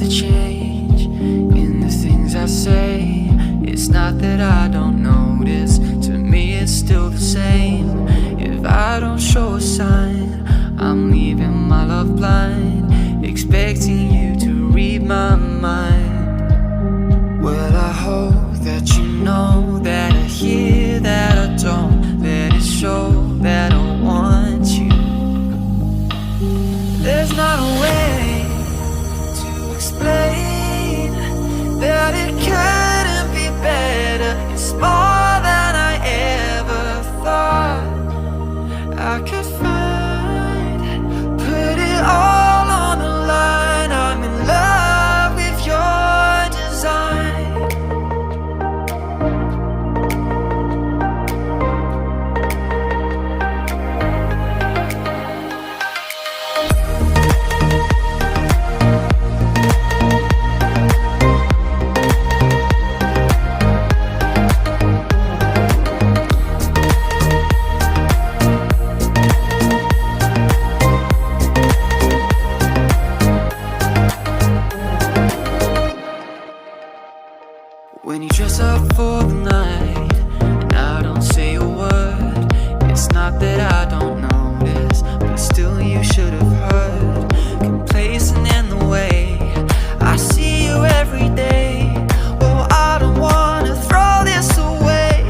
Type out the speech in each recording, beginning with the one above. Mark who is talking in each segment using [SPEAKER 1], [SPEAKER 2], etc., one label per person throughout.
[SPEAKER 1] to change in the things I say. It's not that I don't notice, to me it's still the same. If I don't show a sign, I'm leaving my love blind, expecting you to read my mind. Well, I hope that you know that I hear that I don't let it show that I want you. There's not a way to explain that it couldn't be better. It's more than I ever thought I could find. Put it all on the line. I'm in love with your design. When you dress up for the night and I don't say a word, it's not that I don't notice, but still you should have heard. Complacent in the way I see you every day. Oh, I don't wanna throw this away.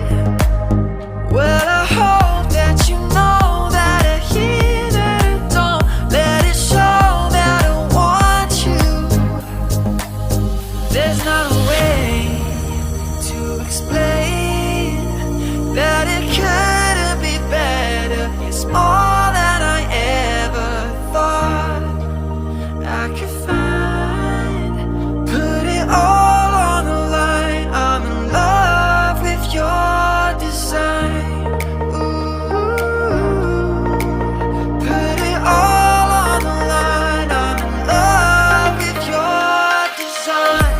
[SPEAKER 1] Well, I hope that you know that I hear that I don't let it show that I want you. There's not a way to explain that it couldn't be better. It's more than I ever thought I could find. Put it all on the line. I'm in love with your design. Ooh, put it all on the line. I'm in love with your design.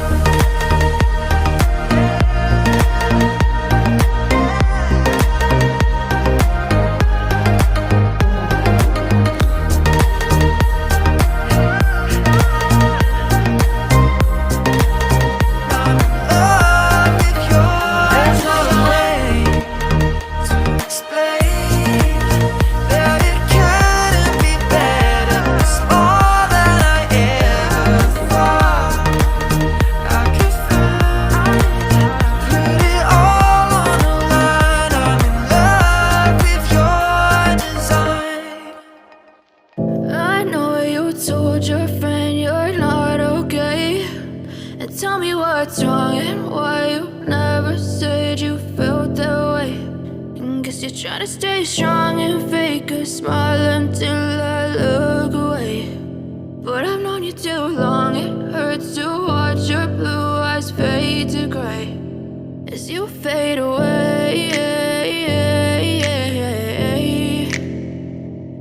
[SPEAKER 1] I know you told your friend you're not okay, and tell me what's wrong and why you never said you felt that way. And guess you're trying to stay strong and fake a smile until I look away. But I've known you too long, it hurts to watch your blue eyes fade to gray as you fade away,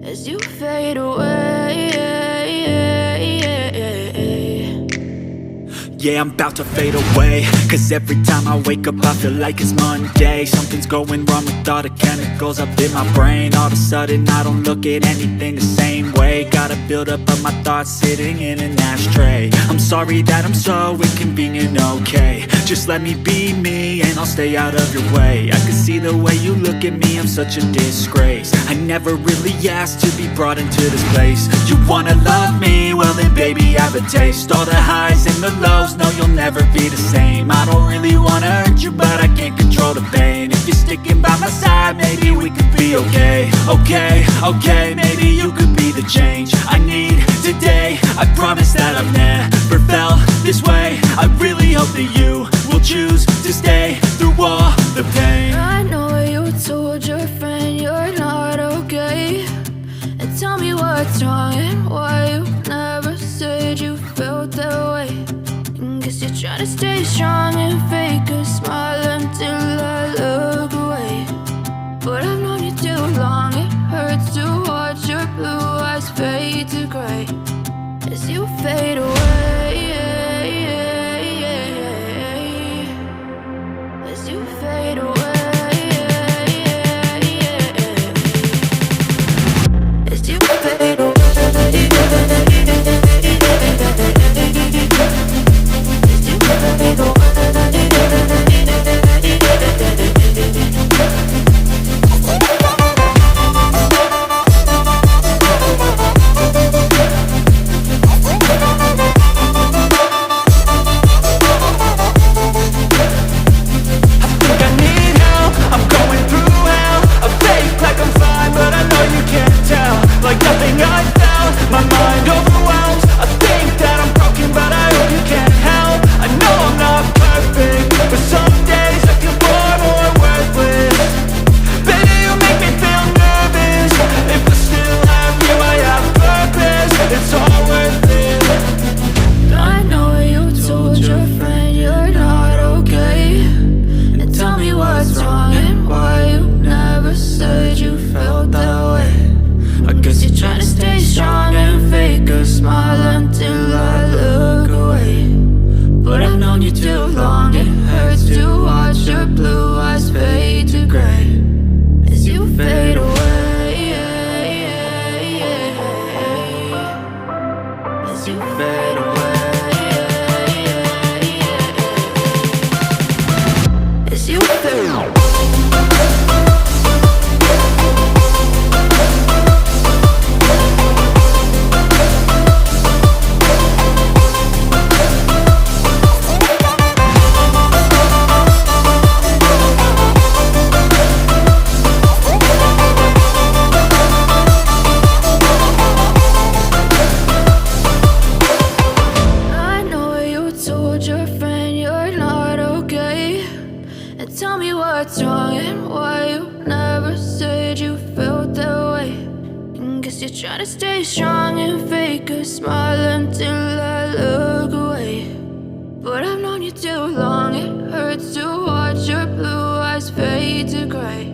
[SPEAKER 1] as you fade away.
[SPEAKER 2] Yeah, I'm about to fade away, cause every time I wake up I feel like it's Monday. Something's going wrong with all the chemicals up in my brain. All of a sudden I don't look at anything the same way. Gotta build up of my thoughts sitting in an ashtray. I'm sorry that I'm so inconvenient, okay. Just let me be me and I'll stay out of your way. I can see the way you look at me, I'm such a disgrace. I never really asked to be brought into this place. You wanna love me? Well then baby have a taste. All the highs and the lows, no you'll never be the same. I don't really wanna hurt you but I can't control the pain. If you're sticking by my side, maybe we could be okay. Okay, maybe you could be the change I need today. I promise that I've never felt this way. I really hope that you will choose to stay through all the pain.
[SPEAKER 3] I know you told your friend you're not okay, and tell me what's wrong and why you never said you felt that way. And guess you're trying to stay strong and fake a smile until I look away. But I've known you too long, it hurts to watch your blue eyes fade to gray as you fade away, as you fade away. As you fade away. as you feel. Tell me what's wrong and why you never said you felt that way. And guess you're trying to stay strong and fake a smile until I look away. But I've known you too long, it hurts to watch your blue eyes fade to gray.